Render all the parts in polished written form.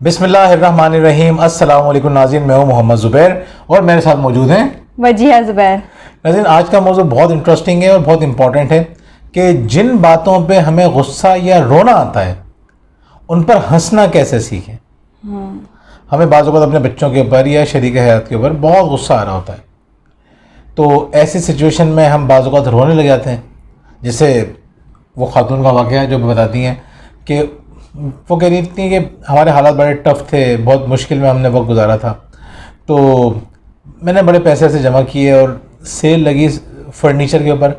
बिस्मिल्लाहिर्रहमानिर्रहीम। अस्सलाम वालेकुम नाज़रीन, मैं हूँ मोहम्मद ज़ुबैर और मेरे साथ मौजूद हैं वजीहा ज़ुबैर। नाज़रीन, आज का मौजू बहुत इंटरेस्टिंग है और बहुत इंपॉर्टेंट है कि जिन बातों पे हमें गुस्सा या रोना आता है उन पर हंसना कैसे सीखें। हमें बाज़ औक़ात अपने बच्चों के ऊपर या शरीक हयात के ऊपर बहुत गुस्सा आ रहा होता है, तो ऐसी सिचुएशन में हम बाज़ औक़ात रोने लग जाते हैं। जैसे वो खातून का वाक़या जो बताती हैं कि वो कह रही थी कि हमारे हालात बड़े टफ़ थे, बहुत मुश्किल में हमने वक्त गुजारा था, तो मैंने बड़े पैसे से जमा किए और सेल लगी फर्नीचर के ऊपर,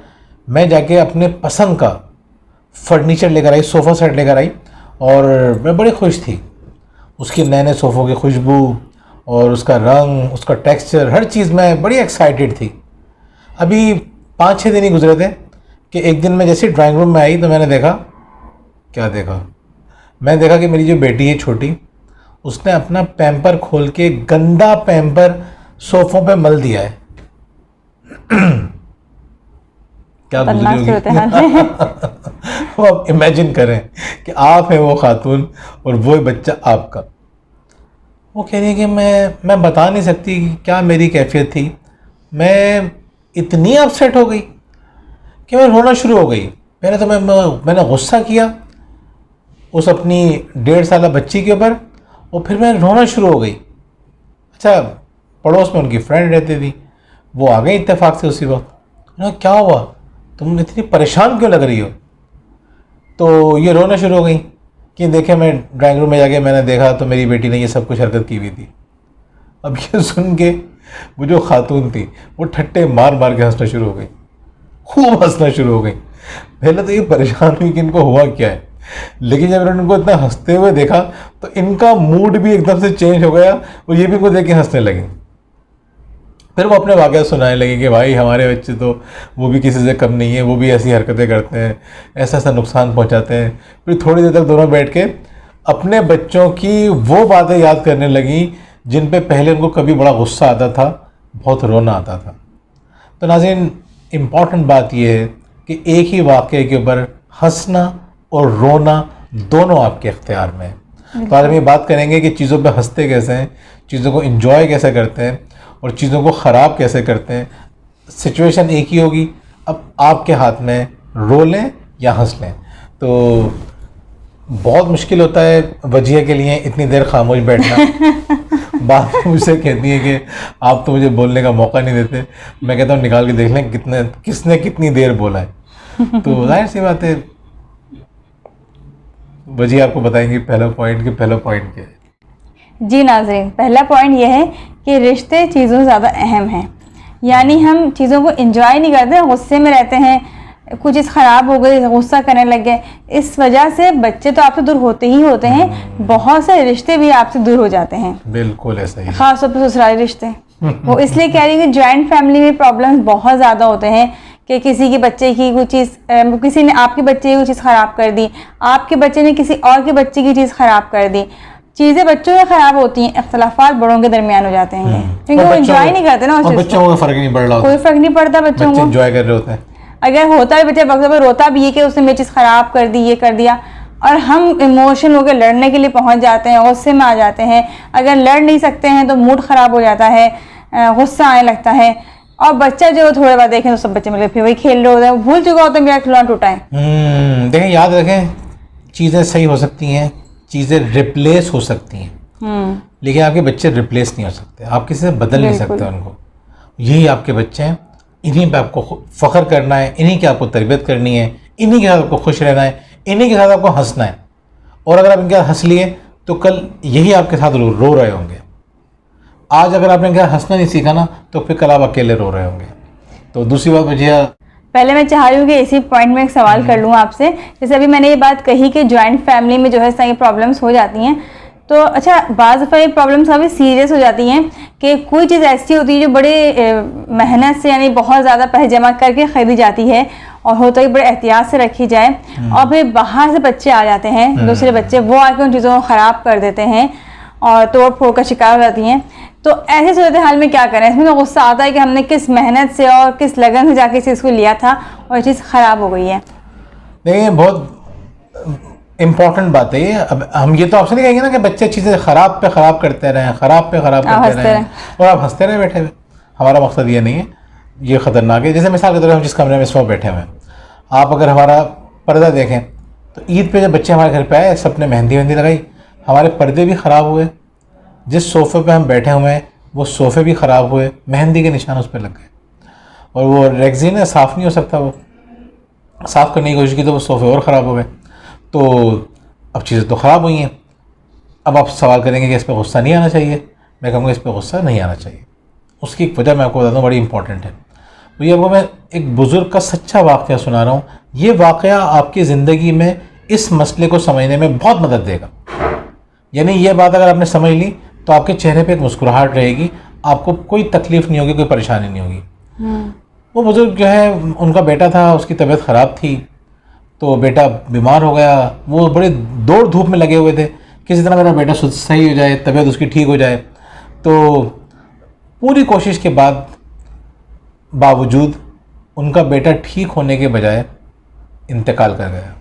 मैं जाके अपने पसंद का फर्नीचर लेकर आई, सोफ़ा सेट लेकर आई और मैं बड़ी खुश थी। उसकी नए नए सोफ़ों की खुशबू और उसका रंग, उसका टेक्सचर, हर चीज़ में बड़ी एक्साइटेड थी। अभी 5-6 दिन ही गुजरे थे कि एक दिन मैं जैसे ड्राइंग रूम में आई तो मैंने देखा, क्या देखा, मैंने देखा कि मेरी जो बेटी है छोटी, उसने अपना पैम्पर खोल के गंदा पैम्पर सोफ़ों पे मल दिया है। क्या गुजरी होगी। वो आप इमेजिन करें कि आप हैं वो खातून और वो बच्चा आपका। वो कह रही है कि मैं बता नहीं सकती कि क्या मेरी कैफियत थी। मैं इतनी अपसेट हो गई कि मैं रोना शुरू हो गई। पहले तो मैंने गुस्सा किया उस अपनी 1.5 साल बच्ची के ऊपर और फिर मैं रोना शुरू हो गई। अच्छा, पड़ोस में उनकी फ्रेंड रहती थी, वो आ गई इत्तेफाक से उसी वक्त। उन्होंने क्या हुआ, तुम इतनी परेशान क्यों लग रही हो। तो ये रोना शुरू हो गई कि देखे मैं ड्राइंग रूम में जाके मैंने देखा तो मेरी बेटी ने ये सब कुछ हरकत की हुई थी। अब ये सुन के वो जो खातून थी वो ठट्टे मार मार के हंसना शुरू हो गई, खूब हंसना शुरू हो गई। पहले तो ये परेशान हुई कि इनको हुआ क्या है, लेकिन जब इन्होंने इनको इतना हंसते हुए देखा तो इनका मूड भी एकदम से चेंज हो गया और ये भी इनको देख के हंसने लगे। फिर वो अपने वाक़या सुनाने लगे कि भाई हमारे बच्चे तो वो भी किसी से कम नहीं है, वो भी ऐसी हरकतें करते हैं, ऐसा ऐसा नुकसान पहुंचाते हैं। फिर थोड़ी देर तक दोनों बैठ के अपने बच्चों की वो बातें याद करने लगी जिन पे पहले उनको कभी बड़ा गुस्सा आता था, बहुत रोना आता था। तो नाज़रीन, इम्पॉर्टेंट बात यह है कि एक ही वाक़े के ऊपर हंसना और रोना दोनों आपके इख्तियार में है। तो आज हम ये बात करेंगे कि चीज़ों पे हंसते कैसे हैं, चीज़ों को एंजॉय कैसे करते हैं और चीज़ों को ख़राब कैसे करते हैं। सिचुएशन एक ही होगी, अब आपके हाथ में रो लें या हंस लें। तो बहुत मुश्किल होता है वजीहा के लिए इतनी देर खामोश बैठना। बात मुझसे कहती है कि आप तो मुझे बोलने का मौका नहीं देते। मैं कहता हूँ निकाल के देख लें किसने कितनी देर बोला है। तो जाहिर सी बात है वजीहा आपको बताएंगे पहला पॉइंट क्या है। जी नाज़रीन, पहला पॉइंट यह है कि रिश्ते चीज़ों से ज़्यादा अहम हैं। यानी हम चीज़ों को एंजॉय नहीं करते, गुस्से में रहते हैं, कुछ चीज़ ख़राब हो गई गुस्सा करने लग गए। इस वजह से बच्चे तो आपसे दूर होते ही होते हैं, बहुत से रिश्ते भी आपसे दूर हो जाते हैं। बिल्कुल ऐसा ही, ख़ास तौर पर ससुराली रिश्ते। वो इसलिए कह रही हूँ कि जॉइंट फैमिली में प्रॉब्लम्स बहुत ज़्यादा होते हैं कि किसी के बच्चे की कोई चीज़, किसी ने आपके बच्चे की कोई चीज़ ख़राब कर दी, आपके बच्चे ने किसी और के बच्चे की चीज़ ख़राब कर दी। चीज़ें बच्चों में ख़राब होती हैं, इख्तलाफात बड़ों के दरमियान हो जाते हैं क्योंकि वो एंजॉय नहीं करते ना उस चीज़ को। बच्चों को फ़र्क नहीं पड़ रहा, कोई फ़र्क नहीं पड़ता बच्चों को, एंजॉय कर रहे होते हैं। अगर होता है बच्चा वक्त पर रोता भी है कि उसने मेरी चीज़ ख़राब कर दी, ये कर दिया, और हम इमोशन होकर लड़ने के लिए पहुँच जाते हैं, गुस्से में आ जाते हैं। अगर लड़ नहीं सकते हैं तो मूड ख़राब हो जाता है, गुस्सा आने लगता है। और बच्चा जो थोड़े बार देखें तो सब बच्चे मिलकर फिर वही खेल रहे होते हैं, भूल चुका होता है मेरा खिलौना टूटा है। देखें, याद रखें, चीज़ें सही हो सकती हैं, चीज़ें रिप्लेस हो सकती हैं, लेकिन आपके बच्चे रिप्लेस नहीं हो सकते, आप किसी से बदल नहीं सकते उनको। यही आपके बच्चे हैं, इन्हीं पे आपको फ़ख्र करना है, इन्हीं की आपको तरबियत करनी है, इन्हीं के साथ आपको खुश रहना है, इन्हीं के साथ आपको हंसना है। और अगर आप इनके साथ हंस लिए तो कल यही आपके साथ रो रहे होंगे। आज अगर आपने इनके साथ हंसना नहीं सीखा ना तो फिर कल आप अकेले रो रहे होंगे। तो दूसरी बात वजीहा, पहले मैं चाह रही हूँ कि इसी पॉइंट में एक सवाल कर लूँ आपसे। जैसे अभी मैंने ये बात कही कि जॉइंट फैमिली में जो है सारी प्रॉब्लम्स हो जाती हैं, तो अच्छा बाज़ दफ़ा ये प्रॉब्लम्स काफ़ी सीरियस हो जाती हैं कि कोई चीज़ ऐसी होती है जो बड़े मेहनत से, यानी बहुत ज़्यादा पैसे जमा करके ख़रीदी जाती है और होता ही बड़े एहतियात से रखी जाए, और फिर बाहर से बच्चे आ जाते हैं, दूसरे बच्चे, वो आके उन चीज़ों को ख़राब कर देते हैं और तोड़ फोड़ का शिकार हो जाती हैं। तो ऐसी सूरत हाल में क्या करें? इसमें तो गुस्सा आता है कि हमने किस मेहनत से और किस लगन से जाके इस चीज़ को लिया था और ये चीज़ ख़राब हो गई है। देखिए, बहुत इम्पॉर्टेंट बात है ये। अब हम ये तो आपसे नहीं कहेंगे ना कि बच्चे चीज़ें ख़राब पे ख़राब करते रहें, ख़राब पे ख़राब करते रहें और आप हंसते रहें बैठे हुए। हमारा मकसद ये नहीं है, ये ख़तरनाक है। जैसे मिसाल के तौर पर हम जिस कमरे में इस वक्त बैठे हुए हैं, आप अगर हमारा पर्दा देखें तो ईद पे जब बच्चे हमारे घर पे आए, सबने मेहंदी वहंदी लगाई, हमारे पर्दे भी ख़राब हुए। जिस सोफ़े पे हम बैठे हुए हैं वो सोफ़े भी ख़राब हुए, मेहंदी के निशान उस पर लग गए। और वो रेक्सिन है, साफ़ नहीं हो सकता, वो साफ़ करने की कोशिश की तो वो सोफ़े और ख़राब हो गए। तो अब चीज़ें तो ख़राब हुई हैं। अब आप सवाल करेंगे कि इस पर गुस्सा नहीं आना चाहिए। मैं कहूँगा इस पर गुस्सा नहीं आना चाहिए। उसकी एक वजह मैं आपको बताता हूँ, बड़ी इंपॉर्टेंट है। तो ये आपको मैं एक बुज़ुर्ग का सच्चा वाक़या सुना रहा हूँ। ये वाक़या आपकी ज़िंदगी में इस मसले को समझने में बहुत मदद देगा। यानी ये बात अगर आपने समझ ली तो आपके चेहरे पे एक मुस्कुराहट रहेगी, आपको कोई तकलीफ़ नहीं होगी, कोई परेशानी नहीं होगी। वो बुज़ुर्ग जो है, उनका बेटा था, उसकी तबीयत ख़राब थी, तो बेटा बीमार हो गया। वो बड़े दौड़ धूप में लगे हुए थे, किसी तरह मेरा बेटा सही हो जाए, तबीयत उसकी ठीक हो जाए। तो पूरी कोशिश के बावजूद उनका बेटा ठीक होने के बजाय इंतकाल कर गया।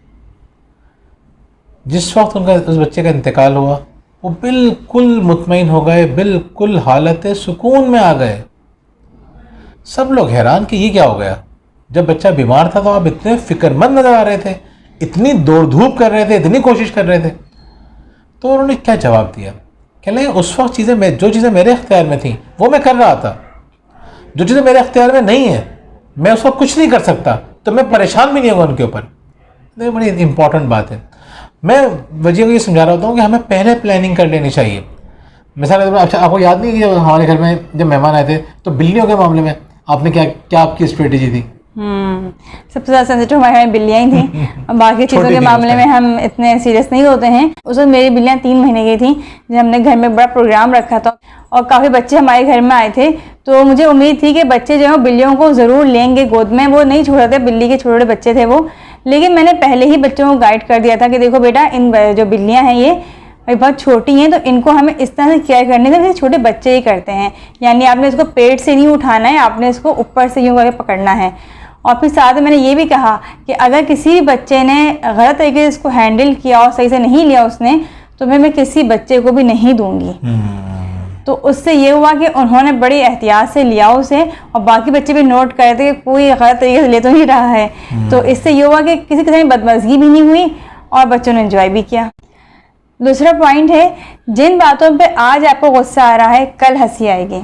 जिस वक्त उनका उस बच्चे का इंतकाल हुआ, वो बिल्कुल मुतमईन हो गए, बिल्कुल हालत सुकून में आ गए। सब लोग हैरान कि ये क्या हो गया। जब बच्चा बीमार था तो आप इतने फ़िक्रमंद नज़र आ रहे थे, इतनी दौड़ धूप कर रहे थे, इतनी कोशिश कर रहे थे। तो उन्होंने क्या जवाब दिया, कह लें उस वक्त जो चीज़ें मेरे अख्तियार में थी वो मैं कर रहा था, जो चीज़ें मेरे अख्तियार में नहीं है मैं उस वक्त कुछ नहीं कर सकता, तो मैं परेशान भी नहीं होगा उनके ऊपर। ये बड़ी इंपॉर्टेंट बात है। मैं वजह को ये समझा रहा होता हूँ कि हमें पहले प्लानिंग कर लेनी चाहिए। मिसाल के तौर पर अच्छा, आपको याद नहीं कि जब हमारे घर में जब मेहमान आए थे तो बिल्लियों के मामले में आपने क्या आपकी स्ट्रेटेजी थी? सबसे ज़्यादा सेंसिटिव हमारे यहाँ बिल्लियाँ ही थी। बाकी चीज़ों के मामले में हम इतने सीरियस नहीं होते हैं। उस वक्त मेरी बिल्लियाँ 3 महीने की थी जब हमने घर में बड़ा प्रोग्राम रखा था और काफ़ी बच्चे हमारे घर में आए थे। तो मुझे उम्मीद थी कि बच्चे जो है बिल्लियों को ज़रूर लेंगे गोद में। वो नहीं छोड़ रहे थे, बिल्ली के छोटे छोटे बच्चे थे वो, लेकिन मैंने पहले ही बच्चों को गाइड कर दिया था कि देखो बेटा, इन जो बिल्लियाँ हैं ये बहुत छोटी हैं, तो इनको हमें इस तरह से केयर करने से जैसे छोटे बच्चे ही करते हैं। यानी आपने इसको पेट से नहीं उठाना है, आपने इसको ऊपर से यूँ करके पकड़ना है। और फिर साथ में मैंने ये भी कहा कि अगर किसी भी बच्चे ने गलत तरीके से इसको हैंडल किया और सही से नहीं लिया उसने, तो मैं किसी बच्चे को भी नहीं दूंगी। तो उससे ये हुआ कि उन्होंने बड़ी एहतियात से लिया उसे, और बाकी बच्चे भी नोट कर रहे थे कि कोई गलत तरीके से ले तो नहीं रहा है। तो इससे ये हुआ कि किसी किसी में बदमज़गी भी नहीं हुई और बच्चों ने एंजॉय भी किया। दूसरा पॉइंट है, जिन बातों पे आज आपको गुस्सा आ रहा है कल हंसी आएगी।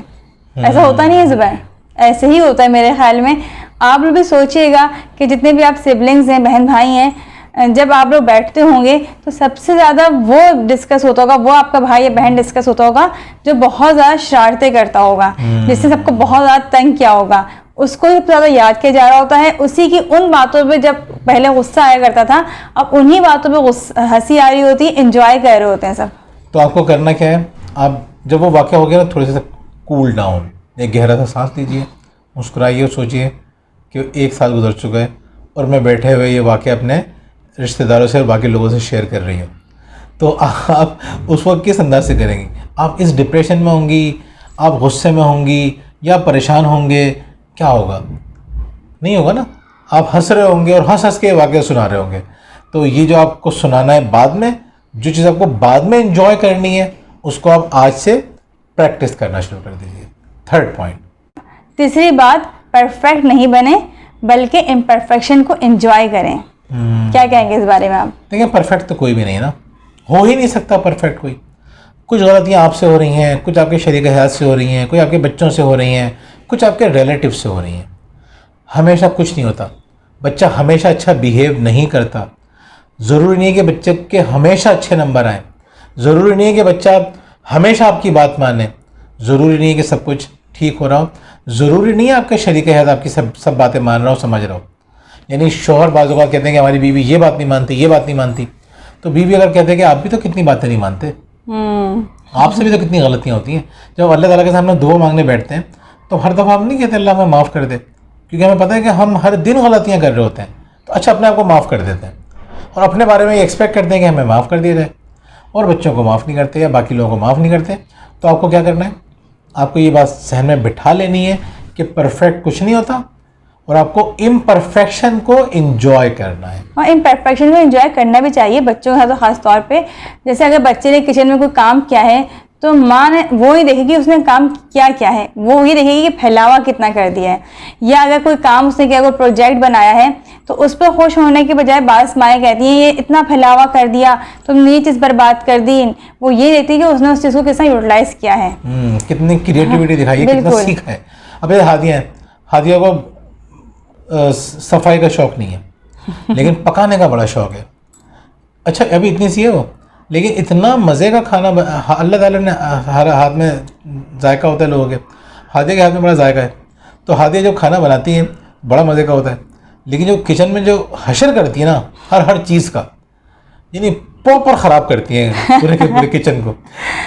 ऐसा होता नहीं है ज़ुबैर? ऐसे ही होता है मेरे ख्याल में। आप लोग भी सोचिएगा कि जितने भी आप सिबलिंग्स हैं, बहन भाई हैं, जब आप लोग बैठते होंगे तो सबसे ज़्यादा वो डिस्कस होता होगा, वो आपका भाई या बहन डिस्कस होता होगा जो बहुत ज़्यादा शरारतें करता होगा, जिससे सबको बहुत ज़्यादा तंग किया होगा, उसको ही ज़्यादा याद किया जा रहा होता है। उसी की उन बातों पे जब पहले गुस्सा आया करता था, अब उन्हीं बातों पे हंसी आ रही होती है, इंजॉय कर रहे होते हैं सब। तो आपको करना क्या है, आप जब वो वाक़या हो गया ना, थोड़े से कूल डाउन, एक गहरा सा सांस लीजिए, मुस्कुराइए और सोचिए कि 1 साल गुजर चुका है और मैं बैठे हुए ये वाक़या अपने रिश्तेदारों से और बाकी लोगों से शेयर कर रही हूँ। तो आप उस वक्त किस अंदाज से करेंगी? आप इस डिप्रेशन में होंगी, आप गुस्से में होंगी या परेशान होंगे? क्या होगा? नहीं होगा ना। आप हंस रहे होंगे और हंस हंस के वाक़या सुना रहे होंगे। तो ये जो आपको सुनाना है बाद में, जो चीज़ आपको बाद में एंजॉय करनी है, उसको आप आज से प्रैक्टिस करना शुरू कर दीजिए। 3rd point. तीसरी बात, परफेक्ट नहीं बने बल्कि इम्परफेक्शन को एंजॉय करें। क्या कहेंगे इस बारे में आप? देखिए, परफेक्ट तो कोई भी नहीं है ना, हो ही नहीं सकता परफेक्ट कोई। कुछ गलतियाँ आपसे हो रही हैं, कुछ आपके शरीक हयात से हो रही हैं, कोई आपके बच्चों से हो रही हैं, कुछ आपके रिलेटिव से हो रही हैं। हमेशा कुछ नहीं होता। बच्चा हमेशा अच्छा बिहेव नहीं करता। ज़रूरी नहीं है कि बच्चे के हमेशा अच्छे नंबर आएँ, ज़रूरी नहीं है कि बच्चा हमेशा आपकी बात माने, ज़रूरी नहीं है कि सब कुछ ठीक हो रहा हो, ज़रूरी नहीं है आपके शरीक हयात आपकी सब बातें मान रहा हो, समझ रहा हो। यानी शौहर बाज़ों का कहते हैं कि हमारी बीवी ये बात नहीं मानती, ये बात नहीं मानती, तो बीवी अगर कहते हैं कि आप भी तो कितनी बातें नहीं मानते, आपसे भी तो कितनी गलतियाँ होती हैं। जब अल्लाह ताला के सामने दुआ मांगने बैठते हैं तो हर दफ़ा हम नहीं कहते अल्लाह हमें माफ़ कर दे, क्योंकि हमें पता है कि हम हर दिन गलतियाँ कर रहे होते हैं। तो अच्छा, अपने आप को माफ़ कर देते हैं और अपने बारे में ये एक्सपेक्ट करते हैं कि हमें माफ़ कर दिया जाए, और बच्चों को माफ़ नहीं करते या बाकी लोगों को माफ़ नहीं करते। तो आपको क्या करना है, आपको ये बात सहन में बिठा लेनी है कि परफेक्ट कुछ नहीं होता और आपको इम्परफेक्शन को इंजॉय करना है। और इम्परफेक्शन को एंजॉय करना भी चाहिए बच्चों के साथ, तो खास तौर पे जैसे अगर बच्चे ने किचन में कोई काम किया है तो माँ ने वो ही देखेगी उसने काम क्या क्या है, वो ये देखेगी कि फैलावा कितना कर दिया है। या अगर कोई काम उसने किया, कोई प्रोजेक्ट बनाया है तो उस पर खुश होने के बजाय बास माएँ कहती हैं ये इतना फैलावा कर दिया, तुमने ये चीज़ बर्बाद कर दी। वो ये देखती है कि उसने उस चीज़ को कितना यूटिलाइज किया है, कितनी क्रिएटिविटी दिखाई है, कितना सीखा है। अब ये हादिया को सफाई का शौक नहीं है लेकिन पकाने का बड़ा शौक है। अच्छा अभी इतनी सी है वो, लेकिन इतना मज़े का खाना अल्लाह ताला ने हर हाथ में जायका होता है लोगों के, हादिया के हाथ में बड़ा जायका है। तो हादिया जब खाना बनाती है बड़ा मज़े का होता है, लेकिन जो किचन में जो हशर करती है ना हर चीज़ का, यानी प्रॉपर ख़राब करती है पूरे के पूरे किचन को।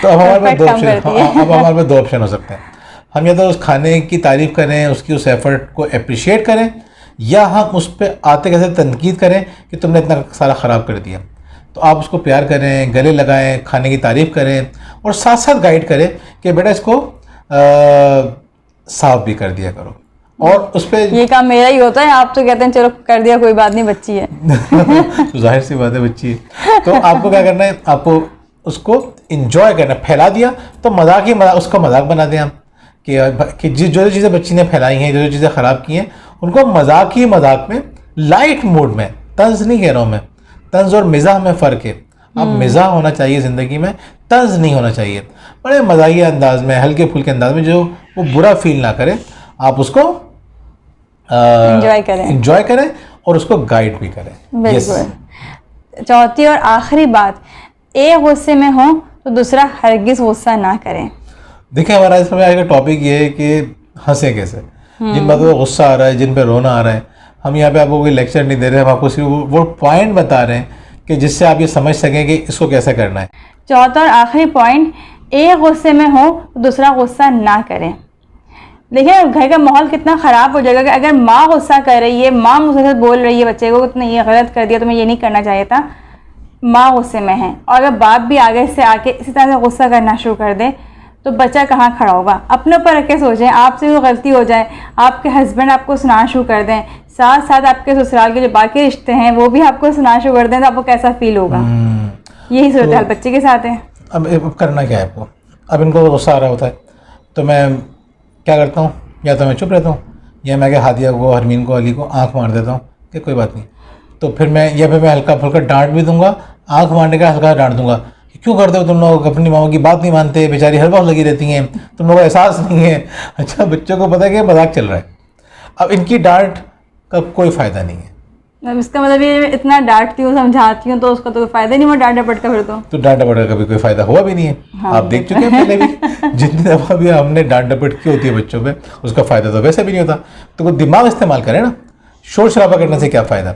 तो अब हमारे पास दो ऑप्शन हो सकते हैं। हम या तो उस खाने की तारीफ़ करें, उसकी उस एफ़र्ट को अप्रिशिएट करें, या हम उस पर आते कैसे तनकीद करें कि तुमने इतना सारा ख़राब कर दिया। तो आप उसको प्यार करें, गले लगाएं, खाने की तारीफ़ करें और साथ साथ गाइड करें कि बेटा इसको साफ़ भी कर दिया करो। और उस पर ये काम मेरा ही होता है, आप तो कहते हैं चलो कर दिया कोई बात नहीं, बच्ची है तो जाहिर सी बात है बच्ची है। तो आपको क्या करना है, आपको उसको इंजॉय करना है। फैला दिया तो उसका मजाक बना दें हम कि जो चीज़ें बच्ची ने फैलाई हैं, जो चीज़ें ख़राब की हैं, उनको मजाक में लाइट मूड में, तंज नहीं कह रहा हूँ मैं, तंज और मिज़ाह में फ़र्क है। अब मिज़ाह होना चाहिए ज़िंदगी में, तंज नहीं होना चाहिए। बड़े मज़ाहिया अंदाज में, हल्के फुल्के अंदाज में, जो वो बुरा फील ना करे, आप उसको एंजॉय करें और उसको गाइड भी करें। बिल्कुल। चौथी और आखिरी बात, एक गुस्से में हो तो दूसरा हरगिज़ गुस्सा ना करें। देखिए हमारा इसमें आज का टॉपिक ये है कि हंसे कैसे, जिन बातों पर गुस्सा आ रहा है, जिन पे रोना आ रहा है, हम यहाँ पे आपको कोई लेक्चर नहीं दे रहे, हम आपको सिर्फ वो पॉइंट बता रहे हैं कि जिससे आप ये समझ सकें कि इसको कैसे करना है। चौथा और आखिरी पॉइंट, एक गुस्से में हो तो दूसरा गुस्सा ना करें। देखिए घर का माहौल कितना ख़राब हो जाएगा कि अगर माँ गुस्सा कर रही है, माँ मुझसे बोल रही है बच्चे को तुमने ये गलत कर दिया, तुम्हें ये नहीं करना चाहिए था, माँ गुस्से में है, और अगर बाप भी आगे से आके इसी तरह से गुस्सा करना शुरू कर दे तो बच्चा कहाँ खड़ा होगा। अपने ऊपर रख के सोचें, आपसे कोई गलती हो जाए, आपके हस्बैंड आपको सुनाना शुरू कर दें, साथ साथ आपके ससुराल के जो बाकी रिश्ते हैं वो भी आपको सुनाना शुरू कर दें, तो आपको कैसा फील होगा। यही सूरत हाल बच्चे के साथ है। अब करना क्या है आपको, अब इनको गुस्सा आ रहा होता है तो मैं क्या करता हूँ, या तो मैं चुप रहता हूँ, या मैं हादिया को, हरमीन को, अली को आंख मार देता हूँ कि कोई बात नहीं। तो फिर मैं हल्का फुल्का डांट भी दूंगा, आंख मारने का हल्का डांट दूंगा कि क्यों करते हो तुम लोग, अपनी माओ की बात नहीं मानते, बेचारी हर वक्त लगी रहती हैं, तुम लोगों को एहसास नहीं है। अच्छा बच्चों को पता है कि मजाक चल रहा है। अब इनकी डांट का कोई फ़ायदा नहीं है। अब इसका मतलब ये इतना डांटती हूँ, समझाती हूँ, तो उसका तो कोई फ़ायदा नहीं हुआ डांट डपट का। फिर तो डांट डपट का कभी कोई फ़ायदा हुआ भी नहीं है। हाँ, आप देख चुके हैं पहले भी जितनी दफ़ा भी हमने डांट डपट की होती है बच्चों पे, उसका फ़ायदा तो वैसे भी नहीं होता। तो कोई दिमाग इस्तेमाल करें ना, शोर शराबा करने से क्या फ़ायदा।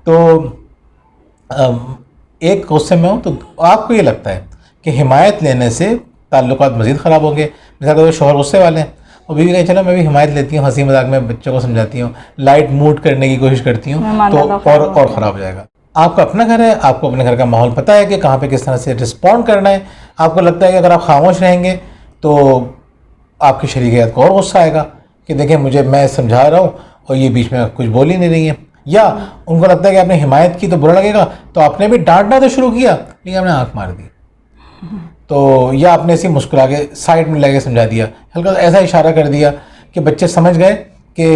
तो एक गुस्से में हो तो आपको ये लगता है कि हिमायत लेने से ताल्लुकात मज़ीद ख़राब होंगे। मिसाल के शोहर गुस्से वाले हैं और बीवी कहे चलो मैं भी हिमायत लेती हूँ, हंसी मजाक में बच्चों को समझाती हूँ, लाइट मूड करने की कोशिश करती हूँ, तो और ख़राब हो जाएगा। आपका अपना घर है, आपको अपने घर का माहौल पता है कि कहाँ पे किस तरह से रिस्पॉन्ड करना है। आपको लगता है कि अगर आप खामोश रहेंगे तो आपकी शरीकियत को और गुस्सा आएगा कि देखें मुझे, मैं समझा रहा हूँ और ये बीच में कुछ बोल ही नहीं रही है। या उनको लगता है कि आपने हिमायत की तो बुरा लगेगा, तो आपने भी डांटना तो शुरू किया लेकिन आपने आँख मार दी। तो या आपने ऐसे मुस्कुरा के साइड में लगे समझा दिया, हल्का ऐसा इशारा कर दिया कि बच्चे समझ गए कि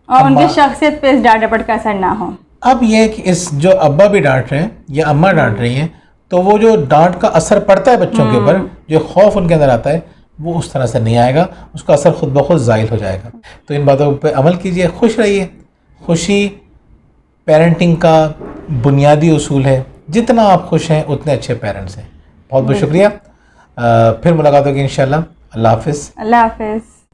और उनकी शख्सियत पे इस डांट डपट का असर ना हो। अब ये कि इस जो अब्बा भी डांट रहे हैं या अम्मा डांट रही हैं, तो वो जो डांट का असर पड़ता है बच्चों के ऊपर, जो खौफ उनके अंदर आता है, वो उस तरह से नहीं आएगा, उसका असर खुद ब खुद ज़ाहिर हो जाएगा। तो इन बातों पर अमल कीजिए, खुश रहिए। खुशी पेरेंटिंग का बुनियादी उसूल है, जितना आप खुश हैं उतने अच्छे पेरेंट्स हैं। बहुत बहुत शुक्रिया। फिर मुलाकात होगी इंशाल्लाह। अल्लाह हाफ़िज़। अल्लाह हाफ़िज़।